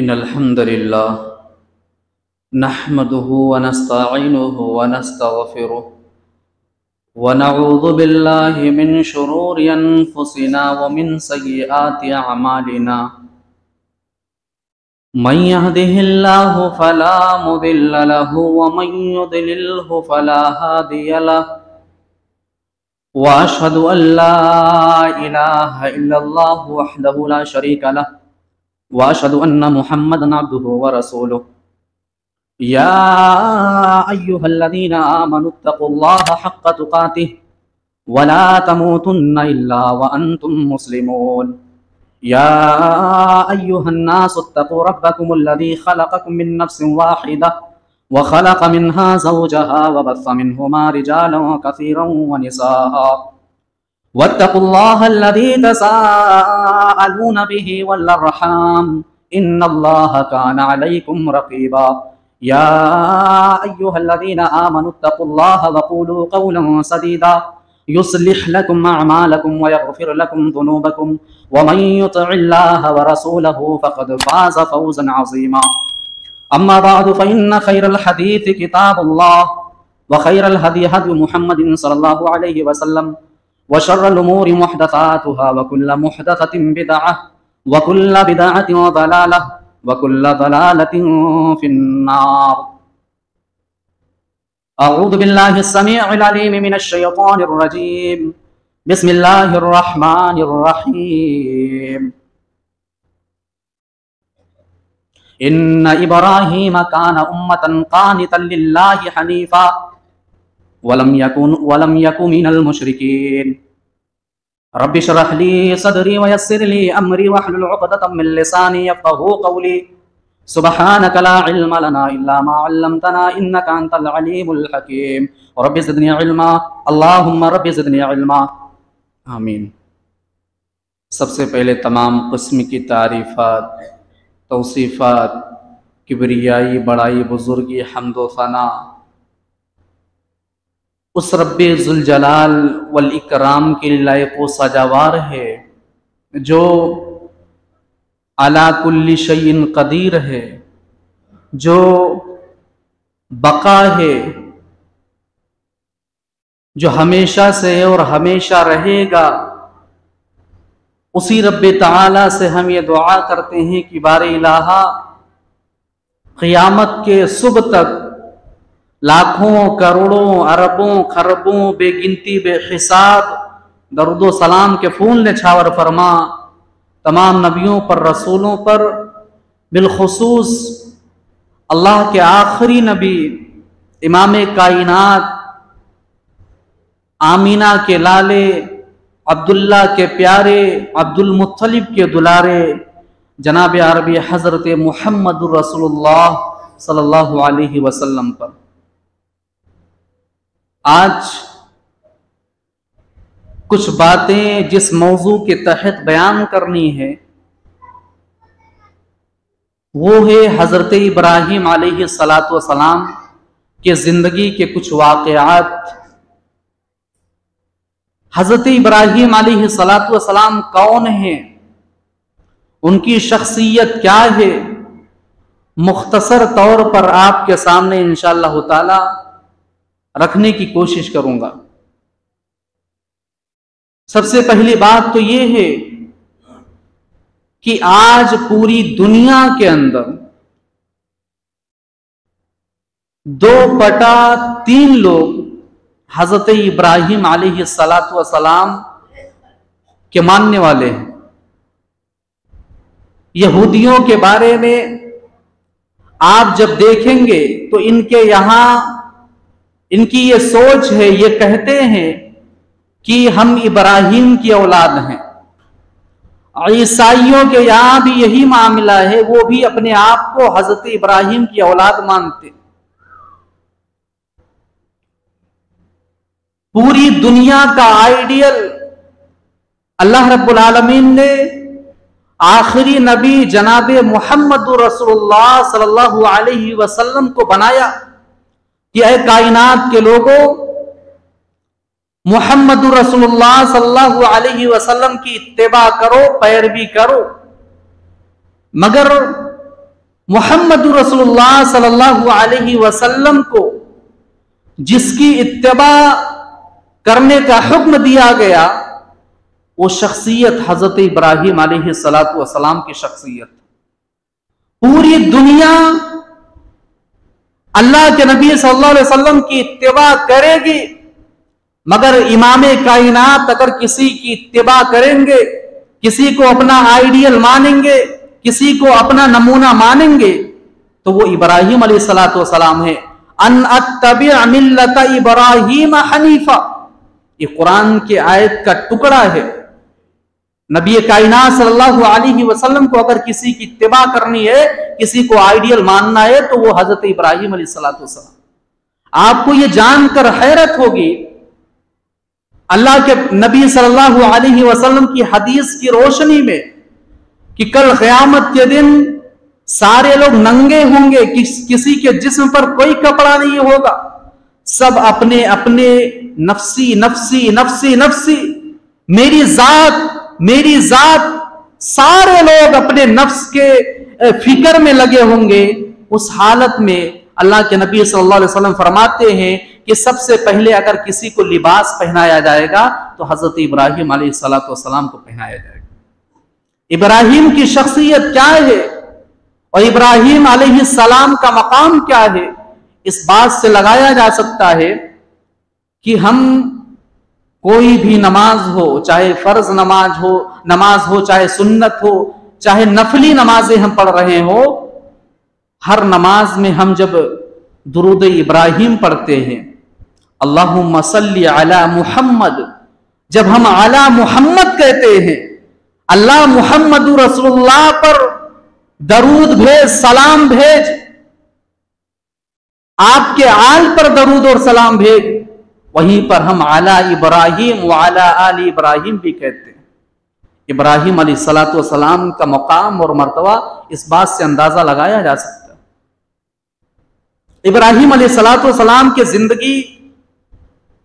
इन्नल हम्दुलिल्लाह नहमदुहु व नस्तईनुहु व नस्तगफिरुह व नऊज़ु बिल्लाहि मिन शुरूरि अनफुसिना व मिन सय्यिआति अमालिना मन यहदिहिल्लाहु फला मुदिल्ल लहु व मन युद्लिल्हु फला हादिय लहु व अशहदु अल्ला इलाहा इल्लल्लाहु वहदहु ला शरीका लहु व अशहदु अन्ना मुहम्मदन अब्दुहु व रसूलुहु या अय्युहल्लज़ीना आमनुत्तक़ुल्लाहा हक़्क़ तुक़ातिह व ला तमूतुन्ना इल्ला व अंतुम मुस्लिमून या अय्युहन्नासुत्तक़ू रब्बकुमुल्लज़ी ख़लक़कुम मिन नफ्सिन वाहिदा व ख़लक़ मिन्हा ज़ौजहा व बस्स मिन्हुमा रिजालन कसीरन व निसाअ वत्तक़ुल्लाहल्लज़ी तसाअलून बिही वल अर्हाम इन्नल्लाहा काना अलैकुम रक़ीबा या अय्युहल्लज़ीना आमनुत्तक़ुल्लाहा व क़ूलू क़ौलन सदीदा युस्लिह लकुम अअमालकुम व यग़फिर लकुम ज़ुनूबकुम व मन युतिइल्लाहा व रसूलहु फ़क़द फ़ाज़ फ़ौज़न अज़ीमा अम्मा बअदु फ़इन्न ख़ैरल हदीस किताबुल्लाह व ख़ैरल हदी हदी मुहम्मदिन सल्लल्लाहु अलैहि वसल्लम व शर्रल उमूरि मुहदसातुहा व कुल्लु मुहदसतिन बिदअह व कुल्लु बिदअतिन ज़लालह व कुल्लु ज़लालतिन फिन्नार अऊज़ु बिल्लाहि अस्समीउल अलीम मिनश शैतानिर रजीम बिस्मिल्लाहिर रहमानिर रहीम इन्ना इब्राहीम काना उम्मतन कानितन लिल्लाहि हनीफा वलम यकुन मिनल मुशरिकीन रब्बि श्रह ली सदरी व यस्सिर ली अमरी वहलुल उक़दतम मिन लिसानी यफ़क़हू क़ौली सुब्हानक ला इल्म लना इल्ला मा अल्लमतना इन्नका अंतल अलीमुल हकीम रब्बि ज़िदनी इल्मा अल्लाहुम्मा रब्बि ज़िदनी इल्मा आमीन। सबसे पहले तमाम किस्म की तारीफ़ात तौसीफ़ात किबरियाई बड़ाई बुज़ुर्गी हम्दो सना उस रब्बे ज़ुल जलाल वल इकराम के लायक व सजावार है जो अला कुल्ली शैइन कदीर है, जो बका है, जो हमेशा से है और हमेशा रहेगा। उसी रब्बे ताला से हम ये दुआ करते हैं कि बारे इलाहा क़यामत के सुबह तक लाखों करोड़ों अरबों खरबों बेगिनती बेहिसाब दरुदो सलाम के फूल ने छावर फरमा तमाम नबियों पर रसूलों पर, बिलखुसूस अल्लाह के आखिरी नबी इमाम कायनात आमीना के लाले अब्दुल्ला के प्यारे अब्दुल मुत्तलिब के दुलारे जनाब अरबी हज़रत मुहम्मदुर रसूलुल्लाह सल्लल्लाहु अलैहि वसल्लम पर आज कुछ बातें जिस मौजू के तहत बयान करनी है वो है हज़रत इब्राहीम अलैहिस्सलातु वस्सलाम के ज़िंदगी के कुछ वाक़यात। हज़रत इब्राहीम अलैहिस्सलातु वस्सलाम कौन है, उनकी शख्सियत क्या है, मुख्तसर तौर पर आपके सामने इंशाअल्लाह ताला रखने की कोशिश करूंगा। सबसे पहली बात तो ये है कि आज पूरी दुनिया के अंदर 2/3 लोग हज़रत इब्राहीम अलैहिस्सलातु वस्सलाम के मानने वाले हैं। यहूदियों के बारे में आप जब देखेंगे तो इनके यहाँ इनकी ये सोच है, ये कहते हैं कि हम इब्राहीम की औलाद हैं। ईसाइयों के यहाँ भी यही मामला है, वो भी अपने आप को हज़रत इब्राहीम की औलाद मानते। पूरी दुनिया का आइडियल अल्लाह रब्बुल आलमीन ने आखिरी नबी जनाब मुहम्मदुर रसूलुल्लाह सल्लल्लाहु अलैहि वसल्लम को बनाया कि ऐ कायनात के लोगों, मुहम्मदुर रसूलुल्लाह सल्लल्लाहु अलैहि वसल्लम की इत्तिबा करो, पैरवी करो। मगर मोहम्मद रसूलुल्लाह सल्लल्लाहु अलैहि वसल्लम को जिसकी इत्तिबा करने का हुक्म दिया गया, वो शख्सियत हजरत इब्राहिम अलैहिस्सलातु वस्सलाम की शख्सियत। पूरी दुनिया अल्लाह के नबी सल्लल्लाहु अलैहि वसल्लम की इत्तिबा करेगी, मगर इमाम कायनात अगर किसी की इत्तिबा करेंगे, किसी को अपना आइडियल मानेंगे, किसी को अपना नमूना मानेंगे, तो वो इब्राहिम अलैहिस्सलातु वस्सलाम है। अन अत्तबि' मिल्लत इब्राहिम हनीफा, ये कुरान की आयत का टुकड़ा है। नबी कायनात सल्लल्लाहु अलैहि वसल्लम को अगर किसी की इत्तिबा करनी है, किसी को आइडियल मानना है, तो वो हजरत इब्राहिम अलैहिस्सलातु वस्सलाम। आपको ये जानकर हैरत होगी, अल्लाह के नबी सल्लल्लाहु अलैहि वसल्लम की हदीस की रोशनी में, कि कल क़यामत के दिन सारे लोग नंगे होंगे, किसी के जिस्म पर कोई कपड़ा नहीं होगा, सब अपने अपने नफ्सी नफ्सी नफ्सी नफ्सी, मेरी जात, सारे लोग अपने नफ्स के फिक्र में लगे होंगे। उस हालत में अल्लाह के नबी सल्लल्लाहु अलैहि वसल्लम फरमाते हैं कि सबसे पहले अगर किसी को लिबास पहनाया जाएगा तो हजरत इब्राहिम अलैहिस्सलातु वस्सलाम को पहनाया जाएगा। इब्राहिम की शख्सियत क्या है और इब्राहिम अलैहिस्सलाम का मकाम क्या है, इस बात से लगाया जा सकता है कि हम कोई भी नमाज हो, चाहे फर्ज नमाज हो, चाहे सुन्नत हो, चाहे नफली नमाजें हम पढ़ रहे हो, हर नमाज में हम जब दुरूद इब्राहिम पढ़ते हैं, अल्लाहुम्मा सल्ली अला मुहम्मद, जब हम अला मुहम्मद कहते हैं, अल्लाह मुहम्मद रसूलुल्लाह पर दरूद भेज, सलाम भेज, आपके आल पर दरूद और सलाम भेज, वहीं पर हम अला इब्राहिम व अला आली इब्राहिम भी कहते हैं। इब्राहिम अलैहिस्सलातु वस्सलाम का मकाम और मर्तबा इस बात से अंदाजा लगाया जा सकता है। इब्राहिम अलैहिस्सलातु वस्सलाम की जिंदगी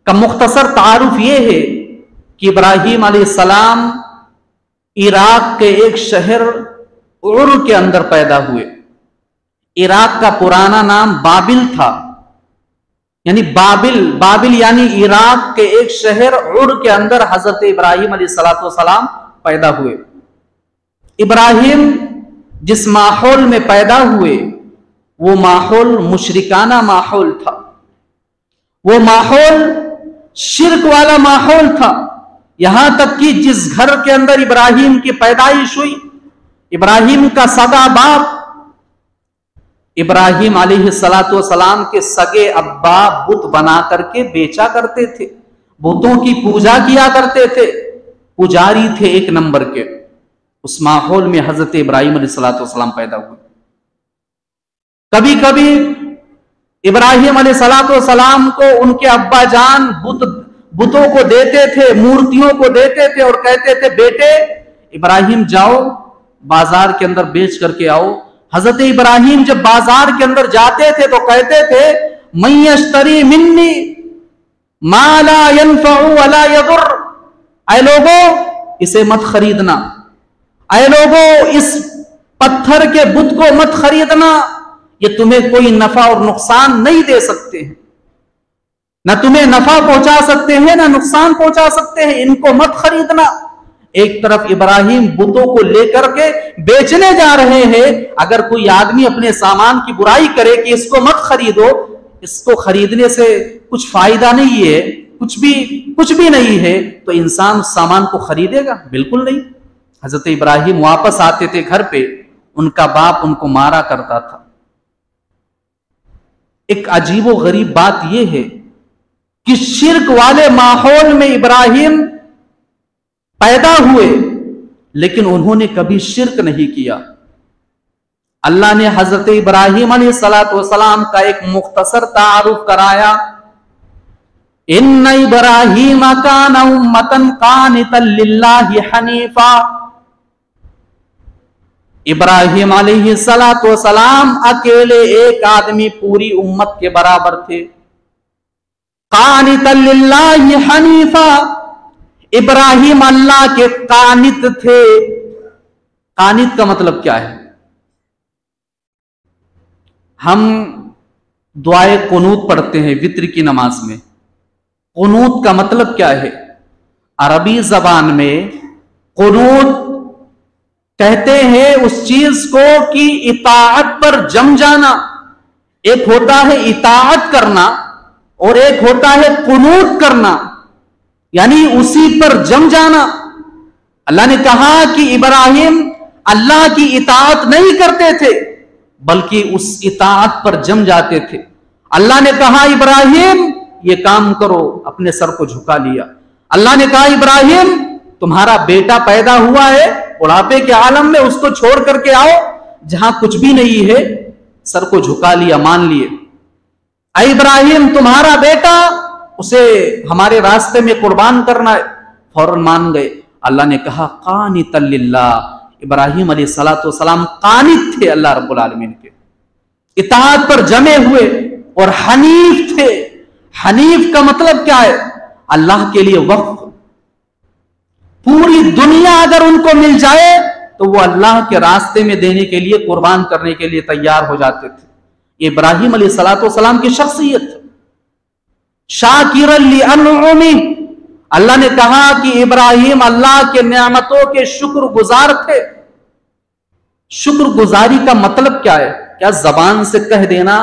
का मुख्तसर तारुफ यह है कि इब्राहिम अलैहिस्सलाम इराक के एक शहर उर के अंदर पैदा हुए। इराक का पुराना नाम बाबिल था, यानी बाबिल यानी इराक के एक शहर उर के अंदर हजरत इब्राहिम अलैहिस्सलातु वस्सलाम पैदा हुए। इब्राहिम जिस माहौल में पैदा हुए वो माहौल मुशरिकाना माहौल था, वो माहौल शिर्क वाला माहौल था। यहां तक कि जिस घर के अंदर इब्राहिम की पैदाइश हुई, इब्राहिम का सगा बाप इब्राहिम अलैहिस्सलातु वस्सलाम के सगे अब्बा बुत बना करके बेचा करते थे, बुतों की पूजा किया करते थे, पुजारी थे एक नंबर के। उस माहौल में हजरत इब्राहिम अलैहिस्सलातु वस्सलाम पैदा हुए। कभी कभी इब्राहिम अलैहिस्सलातु वस्सलाम को उनके अब्बा जान बुतों को देते थे, मूर्तियों को देते थे और कहते थे, बेटे इब्राहिम जाओ बाजार के अंदर बेच करके आओ। हजरत इब्राहिम जब बाजार के अंदर जाते थे तो कहते थे, मैं यश्तरी मिन्नी मा ला यनफउ वला यदुर, ऐ लोगों इसे मत खरीदना, ऐ लोगों इस पत्थर के बुत को मत खरीदना, ये तुम्हें कोई नफा और नुकसान नहीं दे सकते हैं, न तुम्हें नफा पहुंचा सकते हैं ना नुकसान पहुंचा सकते हैं, इनको मत खरीदना। एक तरफ इब्राहिम बुतों को लेकर के बेचने जा रहे हैं, अगर कोई आदमी अपने सामान की बुराई करे कि इसको मत खरीदो, इसको खरीदने से कुछ फायदा नहीं है, कुछ भी नहीं है, तो इंसान उस सामान को खरीदेगा? बिल्कुल नहीं। हजरत इब्राहिम वापस आते थे घर पे, उनका बाप उनको मारा करता था। एक अजीबो गरीब बात यह है कि शिर्क वाले माहौल में इब्राहिम पैदा हुए, लेकिन उन्होंने कभी शिर्क नहीं किया। अल्लाह ने हजरत इब्राहिम अलैहिस्सलातु वस्सलाम का एक मुख्तसर तारुफ कराया, इन्ना इब्राहीम काना उम्मतन कानितन लिल्लाहि हनीफा। इब्राहिम अलैहिस्सलातु वस्सलाम अकेले एक आदमी पूरी उम्मत के बराबर थे। कानितन लिल्लाहि हनीफा, इब्राहिम अल्लाह के कानित थे। कानित का मतलब क्या है? हम दुआए कुनूत पढ़ते हैं वित्र की नमाज में। कुनूत का मतलब क्या है? अरबी जबान में कुनूत कहते हैं उस चीज को कि इताअत पर जम जाना। एक होता है इताअत करना और एक होता है कुनूत करना, यानी उसी पर जम जाना। अल्लाह ने कहा कि इब्राहिम अल्लाह की इताअत नहीं करते थे बल्कि उस इताअत पर जम जाते थे। अल्लाह ने कहा इब्राहिम ये काम करो, अपने सर को झुका लिया। अल्लाह ने कहा इब्राहिम तुम्हारा बेटा पैदा हुआ है बुढ़ापे के आलम में, उसको छोड़ करके आओ जहां कुछ भी नहीं है। सर को झुका लिया, मान लिए। ऐ इब्राहिम तुम्हारा बेटा, उसे हमारे रास्ते में कुर्बान करना है। फौरन मान गए। अल्लाह ने कहा कानितल लिल्लाह, इब्राहिम अलैहिस्सलातु वस्सलाम कानित थे अल्लाह रब्बुल आलमीन के, इताअत पर जमे हुए और हनीफ थे। हनीफ का मतलब क्या है? अल्लाह के लिए वक्फ। पूरी दुनिया अगर उनको मिल जाए तो वो अल्लाह के रास्ते में देने के लिए, कुर्बान करने के लिए तैयार हो जाते थे। इब्राहिम अलैहिस्सलातु वस्सलाम की शख्सियत। शाकिरन लिअनउमी, अल्लाह ने कहा कि इब्राहिम अल्लाह के नेमतों के शुक्रगुजार थे। शुक्रगुजारी का मतलब क्या है? क्या जबान से कह देना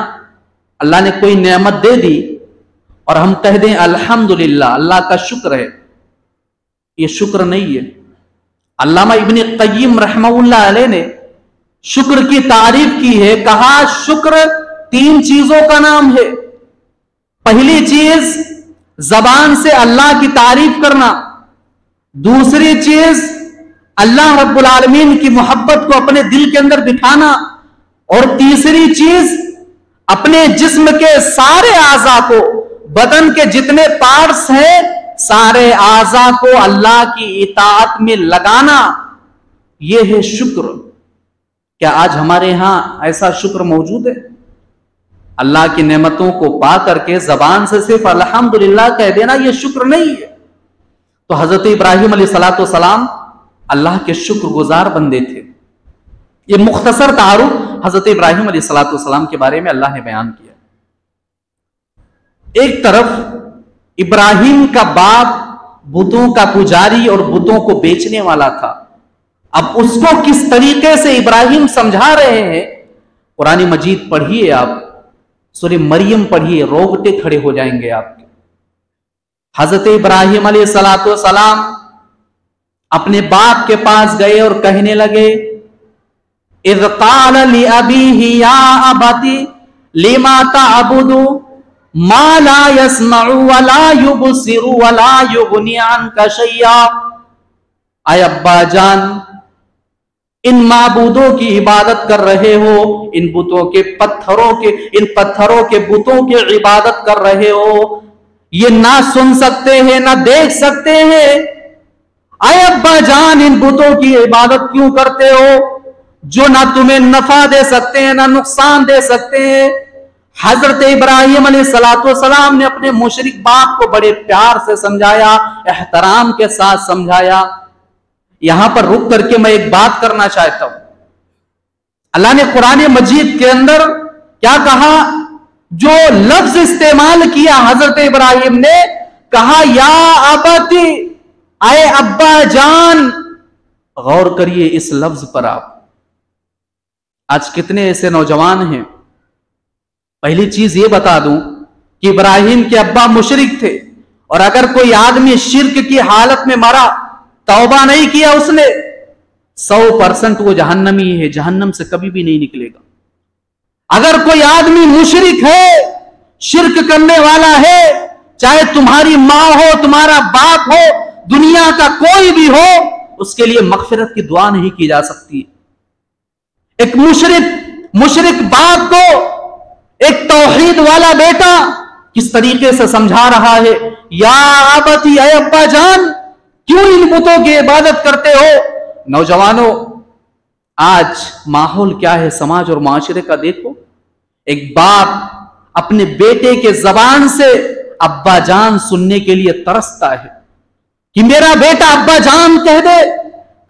अल्लाह ने कोई नेमत दे दी और हम कह दें अल्हम्दुलिल्लाह, अल्लाह का शुक्र है? ये शुक्र नहीं है। अल्लामा इब्न क़य्यिम रहमतुल्लाह अलैह ने शुक्र की तारीफ की है। कहा शुक्र 3 चीजों का नाम है। पहली चीज जबान से अल्लाह की तारीफ करना, दूसरी चीज अल्लाह रब्बुल आलमीन की मोहब्बत को अपने दिल के अंदर बिठाना, और तीसरी चीज अपने जिस्म के सारे आज़ा को, बदन के जितने पार्ट्स हैं सारे आज़ा को अल्लाह की इताअत में लगाना। यह है शुक्र। क्या आज हमारे यहां ऐसा शुक्र मौजूद है? अल्लाह की नेमतों को पा करके जबान से सिर्फ अल्हम्दुलिल्लाह कह देना यह शुक्र नहीं है। तो हजरत इब्राहिम अलैहिस्सलातु वस्सलाम अल्लाह के शुक्रगुजार बंदे थे। यह मुख्तसर तारुफ हजरत इब्राहिम अलैहिस्सलातु वस्सलाम के बारे में अल्लाह ने बयान किया। एक तरफ इब्राहिम का बाप बुतों का पुजारी और बुतों को बेचने वाला था। अब उसको किस तरीके से इब्राहिम समझा रहे हैं, कुरान मजीद पढ़िए, आप सूरह मरियम पढ़िए, रोंगटे खड़े हो जाएंगे आपके। हजरत इब्राहिम अलैहिस्सलातु वस्सलाम अपने बाप के पास गए और कहने लगे इज़ क़ाल लि अबीही या अबती लिमा तअबुदु मा ला यस्मउ वला युबसिरु वला युगनी अन्का शैया। आय अब्बा जान, इन माबूदों की इबादत कर रहे हो, इन बुतों के इन पत्थरों के बुतों की इबादत कर रहे हो, ये ना सुन सकते हैं ना देख सकते हैं। आय अब्बा जान, इन बुतों की इबादत क्यों करते हो जो ना तुम्हें नफा दे सकते हैं ना नुकसान दे सकते हैं। हजरत इब्राहिम अलैहिस्सलातु वस्सलाम ने अपने मुशरिक बाप को बड़े प्यार से समझाया, एहतराम के साथ समझाया। यहां पर रुक करके मैं एक बात करना चाहता हूं। अल्लाह ने कुरान मजीद के अंदर क्या कहा? जो लफ्ज इस्तेमाल किया हजरत इब्राहिम ने, कहा या अबती, आए अब्बा जान। गौर करिए इस लफ्ज पर आप। आज कितने ऐसे नौजवान हैं। पहली चीज ये बता दूं कि इब्राहिम के अब्बा मुशरिक थे, और अगर कोई आदमी शिर्क की हालत में मरा, तौबा नहीं किया उसने, 100% वो जहन्नमी है, जहन्नम से कभी भी नहीं निकलेगा। अगर कोई आदमी मुशरिक है, शिर्क करने वाला है, चाहे तुम्हारी माँ हो, तुम्हारा बाप हो, दुनिया का कोई भी हो, उसके लिए मगफिरत की दुआ नहीं की जा सकती। एक मुशरिक बाप को एक तौहीद वाला बेटा किस तरीके से समझा रहा है, या अबती, ऐ अब्बा जान, क्यों इन बुतों की इबादत करते हो। नौजवानों, आज माहौल क्या है समाज और माशरे का देखो। एक बाप अपने बेटे के जबान से अब्बा जान सुनने के लिए तरसता है कि मेरा बेटा अब्बा जान कह दे।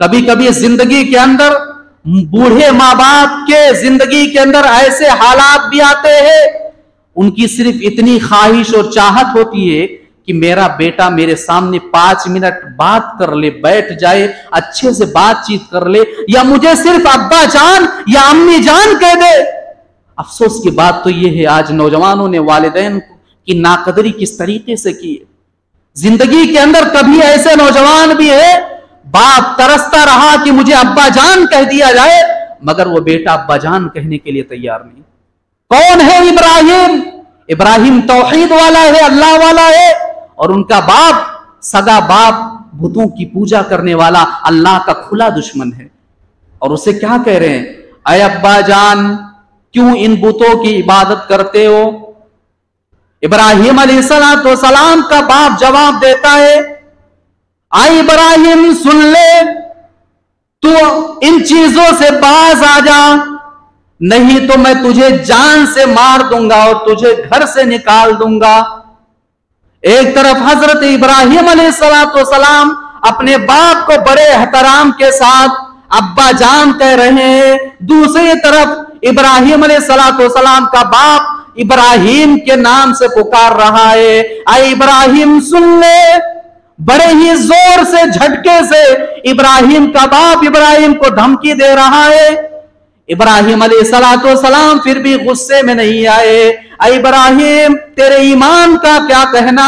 कभी कभी जिंदगी के अंदर बूढ़े माँ बाप के जिंदगी के अंदर ऐसे हालात भी आते हैं, उनकी सिर्फ इतनी ख्वाहिश और चाहत होती है कि मेरा बेटा मेरे सामने 5 मिनट बात कर ले, बैठ जाए, अच्छे से बातचीत कर ले, या मुझे सिर्फ अब्बा जान या अम्मी जान कह दे। अफसोस की बात तो यह है, आज नौजवानों ने वालिदैन की नाकदरी किस तरीके से की है। जिंदगी के अंदर कभी ऐसे नौजवान भी है, बाप तरसता रहा कि मुझे अब्बा जान कह दिया जाए, मगर वो बेटा अब्बा जान कहने के लिए तैयार नहीं। कौन है इब्राहिम? इब्राहिम तौहीद वाला है, अल्लाह वाला है, और उनका बाप, सगा बाप, बुतों की पूजा करने वाला, अल्लाह का खुला दुश्मन है। और उसे क्या कह रहे हैं? अय अब्बा जान, क्यों इन बुतों की इबादत करते हो? इब्राहिम अलैहिस्सलाम का बाप जवाब देता है, आई इब्राहिम सुन ले, तू इन चीजों से बाज आ जा, नहीं तो मैं तुझे जान से मार दूंगा और तुझे घर से निकाल दूंगा। एक तरफ हजरत इब्राहिम अलैहिस्सलाम अपने बाप को बड़े एहतराम के साथ अब्बा जान कह रहे हैं, दूसरी तरफ इब्राहिम अलैहिस्सलाम का बाप इब्राहिम के नाम से पुकार रहा है, आई इब्राहिम सुन ले। बड़े ही जोर से, झटके से इब्राहिम का बाप इब्राहिम को धमकी दे रहा है। इब्राहिम अलैहिस्सलाम फिर भी गुस्से में नहीं आए। ऐ इब्राहिम तेरे ईमान का क्या कहना,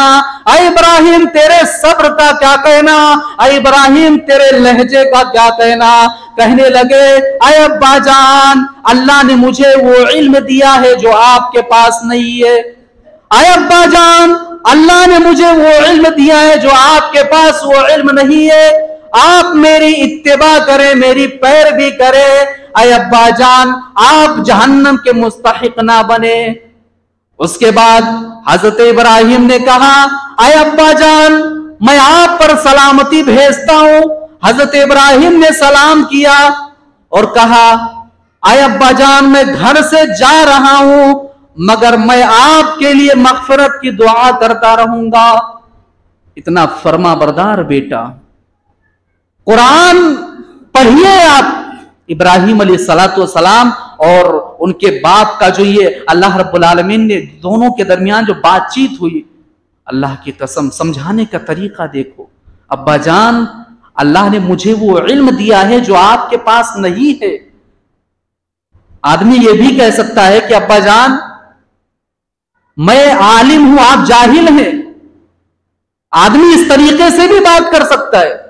ऐ इब्राहिम तेरे सब्र का क्या कहना, ऐ इब्राहिम तेरे लहजे का क्या कहना। कहने लगे, ऐ अब्बा जान, अल्लाह ने मुझे वो इल्म दिया है जो आपके पास नहीं है। ऐ अब्बा जान, अल्लाह ने मुझे वो इल्म दिया है जो आपके पास वो इल्म नहीं है। आप मेरी इत्तिबा करें, मेरी पैरवी करें। ऐ अब्बा जान, आप जहन्नम के मुस्तहिक ना बने। उसके बाद हजरत इब्राहिम ने कहा, ऐ अब्बा जान, मैं आप पर सलामती भेजता हूं। हजरत इब्राहिम ने सलाम किया और कहा, ऐ अब्बा जान, मैं घर से जा रहा हूं, मगर मैं आपके लिए मगफिरत की दुआ करता रहूंगा। इतना फर्मा बरदार बेटा। कुरान पढ़िए आप, इब्राहिम अलैहिस्सलाम और उनके बाप का जो ये अल्लाह रब्बुल आलमीन ने दोनों के दरमियान जो बातचीत हुई, अल्लाह की कसम समझाने का तरीका देखो। अब्बा जान, अल्लाह ने मुझे वो इल्म दिया है जो आपके पास नहीं है। आदमी ये भी कह सकता है कि अब्बा जान, मैं आलिम हूं, आप जाहिल हैं। आदमी इस तरीके से भी बात कर सकता है,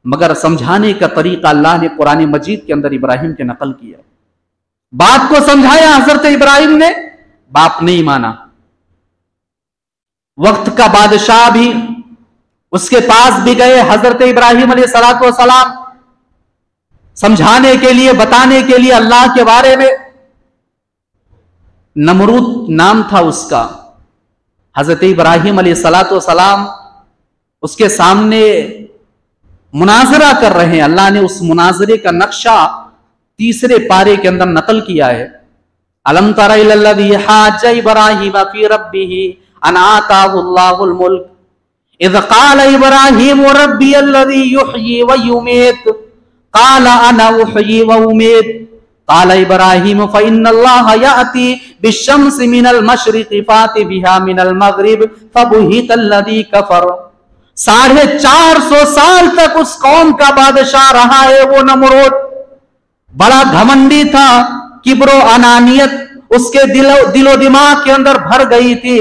मगर समझाने का तरीका अल्लाह ने कुरान मजीद के अंदर इब्राहिम के नकल किया। बाप को समझाया हजरत इब्राहिम ने, बाप नहीं माना। वक्त का बादशाह भी उसके पास भी गए, हजरत इब्राहिम अलैहिस्सलाम समझाने के लिए, बताने के लिए अल्लाह के बारे में। नमरूद नाम था उसका। हजरत इब्राहिम अलैहिस्सलाम उसके सामने मुनाजरा कर रहे हैं। अल्लाह ने उस मुनाजरे का नक्शा 3 पारे के अंदर नकल किया है। अलम तरा इलल्लज़ी हाज्ज इब्राहीम फी रब्बिही अन आताहुल्लाहुल मुल्क इज़ क़ाल इब्राहीम रब्बी अल्लज़ी युह्यी व युमीत क़ाल अना उह्यी व उमीत क़ाल इब्राहीम फ़इन्नल्लाह यअती बिश्शम्सि मिनल मशरिक़ि फ़ाति बिहा मिनल मग़रिब फ़बुहितल्लज़ी कफ़र। 450 साल तक उस कौम का बादशाह रहा है वो नमरूद। बड़ा घमंडी था, किब्रो अनानियत उसके दिलो दिमाग के अंदर भर गई थी।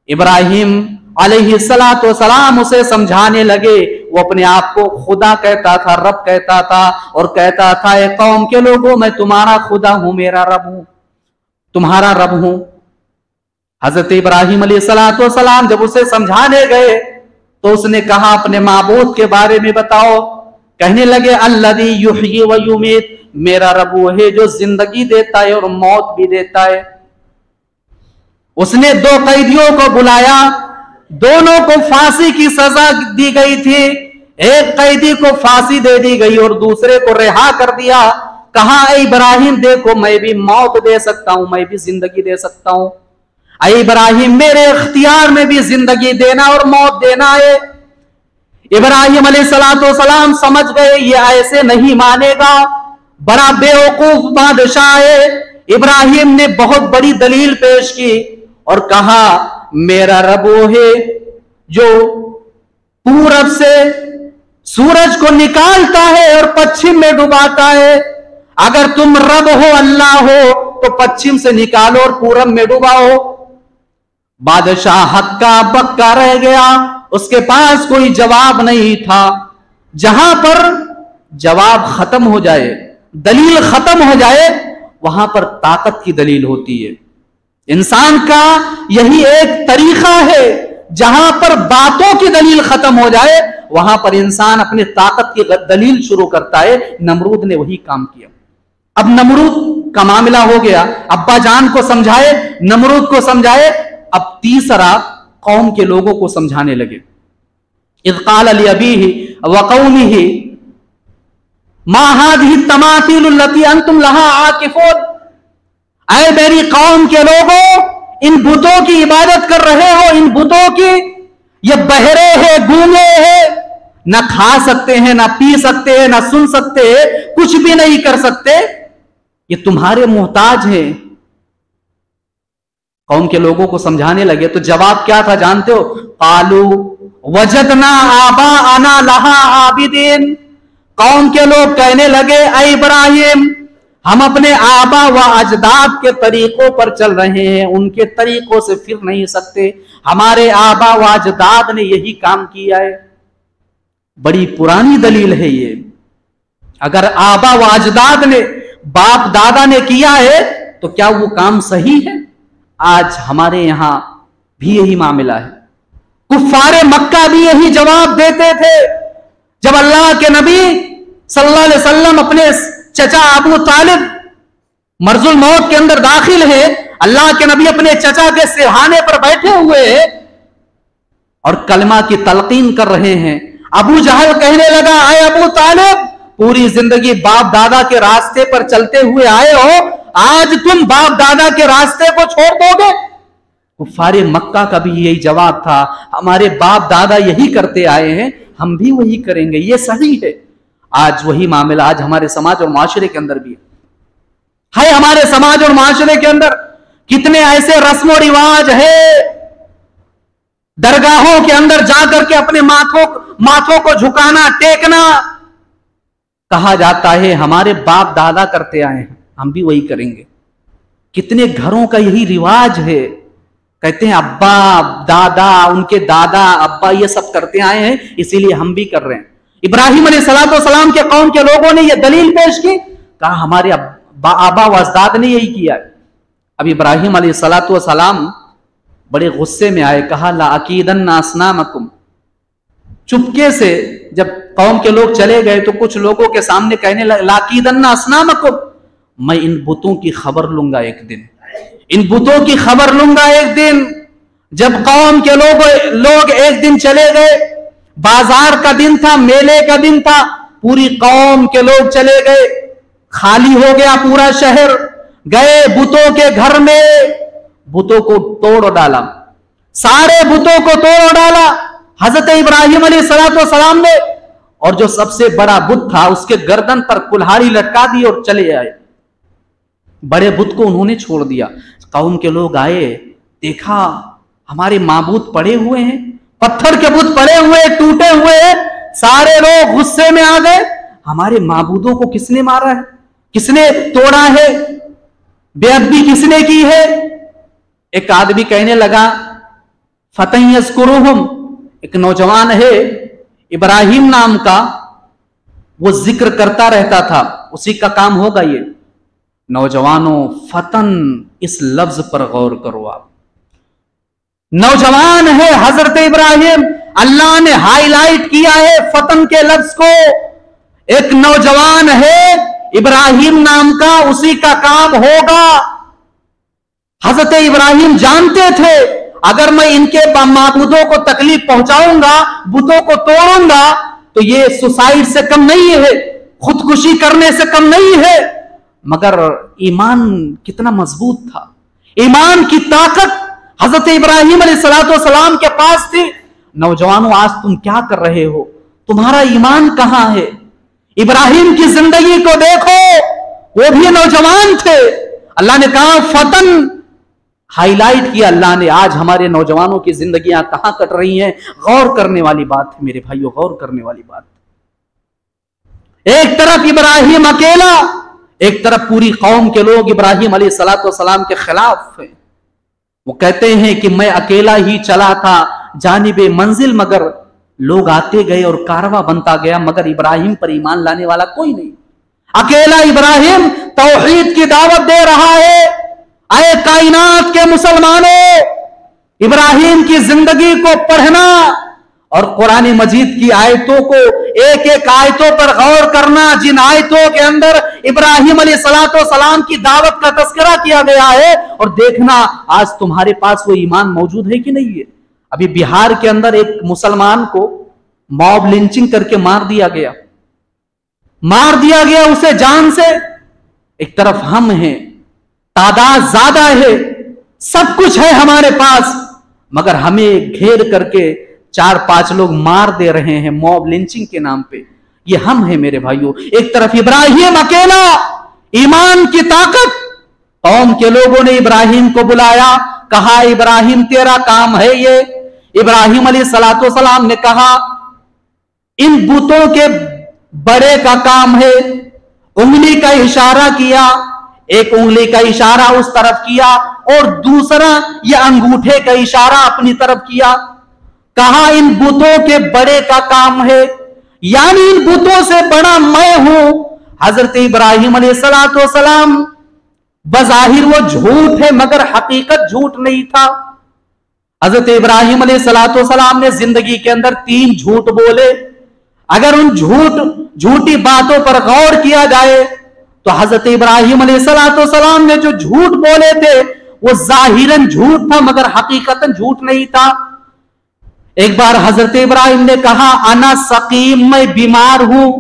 इब्राहिम अलैहिस्सलाम उसे समझाने लगे। वो अपने आप को खुदा कहता था, रब कहता था, और कहता था, ए कौम के लोगों, मैं तुम्हारा खुदा हूं, मेरा रब हूं, तुम्हारा रब हूं। हजरत इब्राहिम अलैहिस्सलाम जब उसे समझाने गए तो उसने कहा, अपने माबूद के बारे में बताओ। कहने लगे, अल्लज़ी युह्यी व युमीत, मेरा रब वो है जो जिंदगी देता है और मौत भी देता है। उसने 2 कैदियों को बुलाया, दोनों को फांसी की सजा दी गई थी। एक कैदी को फांसी दे दी गई और दूसरे को रिहा कर दिया। कहा, ऐ इब्राहिम देखो, मैं भी मौत दे सकता हूं, मैं भी जिंदगी दे सकता हूं। ऐ इब्राहिम, मेरे इख्तियार में भी जिंदगी देना और मौत देना है। इब्राहिम अलैहिस्सलाम समझ गए ये ऐसे नहीं मानेगा। बड़ा बेवकूफ बादशाह है। इब्राहिम ने बहुत बड़ी दलील पेश की और कहा मेरा रब वो है जो पूरब से सूरज को निकालता है और पश्चिम में डुबाता है। अगर तुम रब हो, अल्लाह हो, तो पश्चिम से निकालो और पूरब में डुबाओ। बादशाह हक्का बक्का रह गया, उसके पास कोई जवाब नहीं था। जहां पर जवाब खत्म हो जाए, दलील खत्म हो जाए, वहां पर ताकत की दलील होती है। इंसान का यही एक तरीका है, जहां पर बातों की दलील खत्म हो जाए वहां पर इंसान अपनी ताकत की दलील शुरू करता है। नमरूद ने वही काम किया। अब नमरूद का मामला हो गया, अब्बा जान को समझाए, नमरूद को समझाए, अब तीसरा कौम के लोगों को समझाने लगे। इज़ क़ाल लिअबीही व क़ौमिही मा हाज़िही तमासीलु लती अंतुम लहा आकिफून। ऐ मेरी कौम के लोगों, इन बुतों की इबादत कर रहे हो, इन बुतों की, ये बहरे हैं, गूंगे हैं, ना खा सकते हैं, ना पी सकते हैं, ना सुन सकते हैं, कुछ भी नहीं कर सकते, ये तुम्हारे मोहताज हैं। कौम के लोगों को समझाने लगे तो जवाब क्या था जानते हो? कालू वजदना आबा आना लहा आबिदीन। कौम के लोग कहने लगे ऐ इब्राहिम, हम अपने आबा व अजदाद के तरीकों पर चल रहे हैं, उनके तरीकों से फिर नहीं सकते। हमारे आबा व अजदाद ने यही काम किया है। बड़ी पुरानी दलील है ये। अगर आबा व अजदाद ने, बाप दादा ने किया है तो क्या वो काम सही है? आज हमारे यहां भी यही मामला है। कुफ्फारे मक्का भी यही जवाब देते थे। जब अल्लाह के नबी सल्लल्लाहु अलैहि वसल्लम अपने चचा अबू तालिब मर्जुल मौत के अंदर दाखिल है, अल्लाह के नबी अपने चचा के सिरहाने पर बैठे हुए हैं और कलमा की तलकीन कर रहे हैं। अबू जहल कहने लगा आए अबू तालिब, पूरी जिंदगी बाप दादा के रास्ते पर चलते हुए आए हो, आज तुम बाप दादा के रास्ते को छोड़ दोगे? कुफ्फारे मक्का का भी यही जवाब था, हमारे बाप दादा यही करते आए हैं, हम भी वही करेंगे, ये सही है। आज वही मामला आज हमारे समाज और माशरे के अंदर भी है। हमारे समाज और माशरे के अंदर कितने ऐसे रस्म और रिवाज है, दरगाहों के अंदर जाकर के अपने माथों को झुकाना, टेकना। कहा जाता है हमारे बाप दादा करते आए हैं, हम भी वही करेंगे। कितने घरों का यही रिवाज है। कहते हैं अब्बा दादा, उनके दादा अब्बा ये सब करते आए हैं, इसीलिए हम भी कर रहे हैं। इब्राहिम अलैहिस्सलाम के कौम के लोगों ने यह दलील पेश की, कहा हमारे आबा व अजदाद ने यही किया है। अब इब्राहिम अलैहिस्सलाम बड़े गुस्से में आए, कहा ला अकीदन्ना अस्नामकुम। चुपके से जब कौम के लोग चले गए तो कुछ लोगों के सामने कहने लगे ला अकीदन्ना अस्नामकुम, मैं इन बुतों की खबर लूंगा एक दिन, इन बुतों की खबर लूंगा एक दिन। जब कौम के लोग एक दिन चले गए, बाजार का दिन था, मेले का दिन था, पूरी कौम के लोग चले गए, खाली हो गया पूरा शहर। गए बुतों के घर में, बुतों को तोड़ डाला, सारे बुतों को तोड़ डाला हजरत इब्राहिम अलैहिस्सलाम ने। और जो सबसे बड़ा बुत था उसके गर्दन पर कुल्हाड़ी लटका दी और चले आए। बड़े बुत को उन्होंने छोड़ दिया। कौम के लोग आए, देखा हमारे माबूद पड़े हुए हैं, पत्थर के बुत पड़े हुए, टूटे हुए हैं। सारे लोग गुस्से में आ गए, हमारे माबूदों को किसने मारा है, किसने तोड़ा है, बेअदबी किसने की है? एक आदमी कहने लगा फतह यज़कुरुहुम, एक नौजवान है इब्राहिम नाम का, वो जिक्र करता रहता था, उसी का काम होगा ये। नौजवानों, फतन इस लफ्ज पर गौर करो। आप नौजवान है हजरत इब्राहिम, अल्लाह ने हाईलाइट किया है फतन के लफ्ज को। एक नौजवान है इब्राहिम नाम का, उसी का काम होगा। हजरत इब्राहिम जानते थे अगर मैं इनके माबूदों को तकलीफ पहुंचाऊंगा, बुतों को तोड़ूंगा, तो ये सुसाइड से कम नहीं है, खुदकुशी करने से कम नहीं है। मगर ईमान कितना मजबूत था, ईमान की ताकत हजरत इब्राहिम अलैहिस्सलाम के पास थी। नौजवानों, आज तुम क्या कर रहे हो? तुम्हारा ईमान कहां है? इब्राहिम की जिंदगी को देखो, वो भी नौजवान थे। अल्लाह ने कहा फतन, हाईलाइट किया अल्लाह ने। आज हमारे नौजवानों की जिंदगियां कहां कट रही हैं, गौर करने वाली बात है मेरे भाइयों, गौर करने वाली बात। एक तरफ इब्राहिम अकेला, एक तरफ पूरी कौम के लोग इब्राहिम अलैहिस्सलाम के खिलाफ हैं। वो कहते हैं कि मैं अकेला ही चला था जानिबे मंजिल, मगर लोग आते गए और कारवा बनता गया, मगर इब्राहिम पर ईमान लाने वाला कोई नहीं। अकेला इब्राहिम तौहीद की दावत दे रहा है। आए कायनात के मुसलमानों, इब्राहिम की जिंदगी को पढ़ना और कुरान मजीद की आयतों को, एक एक आयतों पर गौर करना, जिन आयतों के अंदर इब्राहिम अलैहिस्सलाम की दावत का तस्करा किया गया है, और देखना आज तुम्हारे पास वो ईमान मौजूद है कि नहीं है। अभी बिहार के अंदर एक मुसलमान को मॉब लिंचिंग करके मार दिया गया उसे जान से। एक तरफ हम हैं, तादाद ज्यादा है, सब कुछ है हमारे पास, मगर हमें घेर करके 4-5 लोग मार दे रहे हैं मॉब लिंचिंग के नाम पे। ये हम हैं मेरे भाइयों। एक तरफ इब्राहिम अकेला, ईमान की ताकत। कौम के लोगों ने इब्राहिम को बुलाया, कहा इब्राहिम तेरा काम है ये। इब्राहिम अलैहिस्सलाम ने कहा इन बुतों के बड़े का काम है। उंगली का इशारा किया, एक उंगली का इशारा उस तरफ किया और दूसरा ये अंगूठे का इशारा अपनी तरफ किया। कहा इन बुतों के बड़े का काम है, यानी इन बुतों से बड़ा मैं हूं। हजरत इब्राहिम अलैहिस्सलाम, बज़ाहिर वो झूठ है मगर हकीकत झूठ नहीं था। हजरत इब्राहिम अलैहिस्सलाम ने जिंदगी के अंदर 3 झूठ बोले। अगर उन झूठी बातों पर गौर किया जाए तो हजरत इब्राहिम अलैहिस्सलाम ने जो झूठ बोले थे वो जाहिरन झूठ था मगर हकीकतन झूठ नहीं था। एक बार हजरत इब्राहिम ने कहा अना सकीम, मैं बीमार हूं।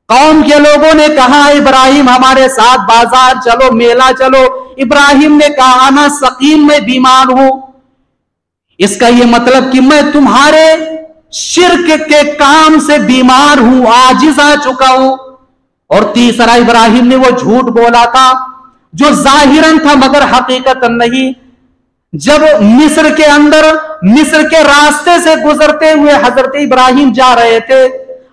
कौम के लोगों ने कहा इब्राहिम हमारे साथ बाजार चलो, मेला चलो। इब्राहिम ने कहा अना सकीम, मैं बीमार हूं। इसका यह मतलब कि मैं तुम्हारे शिर्क के काम से बीमार हूं, आजिज आ चुका हूं। और तीसरा इब्राहिम ने वो झूठ बोला था जो जाहिरन था मगर हकीकतन नहीं। जब मिस्र के अंदर, मिस्र के रास्ते से गुजरते हुए हजरत इब्राहिम जा रहे थे,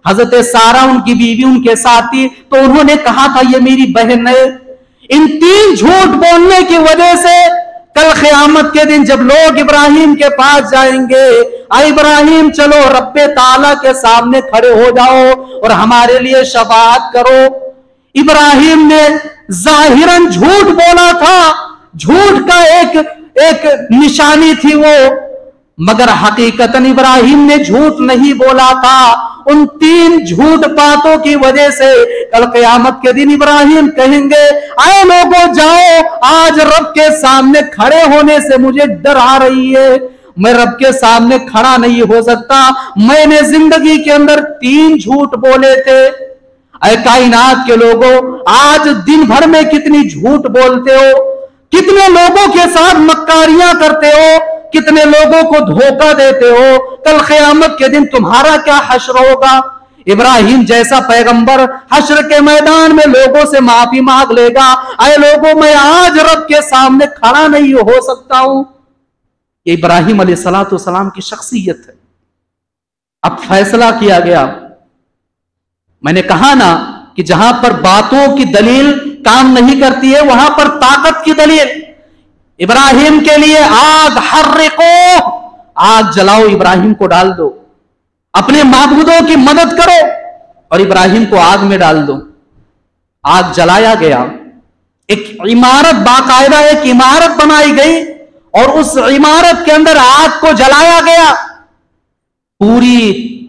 हजरत सारा उनकी बीवी उनके साथ थी, तो उन्होंने कहा था ये मेरी बहन है। इन 3 झूठ बोलने की वजह से कल क़यामत के दिन जब लोग इब्राहिम के पास जाएंगे, इब्राहिम चलो रब्बे ताला के सामने खड़े हो जाओ और हमारे लिए शफाअत करो। इब्राहिम ने जाहिरन झूठ बोला था, झूठ का एक निशानी थी वो, मगर हकीकतन इब्राहिम ने झूठ नहीं बोला था। उन 3 झूठ बातों की वजह से कल क़यामत के दिन इब्राहिम कहेंगे आए लोगों जाओ, आज रब के सामने खड़े होने से मुझे डर आ रही है, मैं रब के सामने खड़ा नहीं हो सकता। मैंने जिंदगी के अंदर 3 झूठ बोले थे। ऐ कायनात के लोगों, आज दिन भर में कितनी झूठ बोलते हो, कितने लोगों के साथ मक्कारियां करते हो, कितने लोगों को धोखा देते हो। कल क़यामत के दिन तुम्हारा क्या हश्र होगा। इब्राहिम जैसा पैगंबर हश्र के मैदान में लोगों से माफी मांग लेगा, अरे लोगों मैं आज रब के सामने खड़ा नहीं हो सकता हूं। ये इब्राहिम अलैहिस्सलाम की शख्सियत है। अब फैसला किया गया। मैंने कहा ना कि जहां पर बातों की दलील काम नहीं करती है वहां पर ताकत की दलील। इब्राहिम के लिए आग हर्रिको, आग जलाओ, इब्राहिम को डाल दो, अपने माबूदों की मदद करो और इब्राहिम को आग में डाल दो। आग जलाया गया, एक इमारत, बाकायदा एक इमारत बनाई गई और उस इमारत के अंदर आग को जलाया गया। पूरी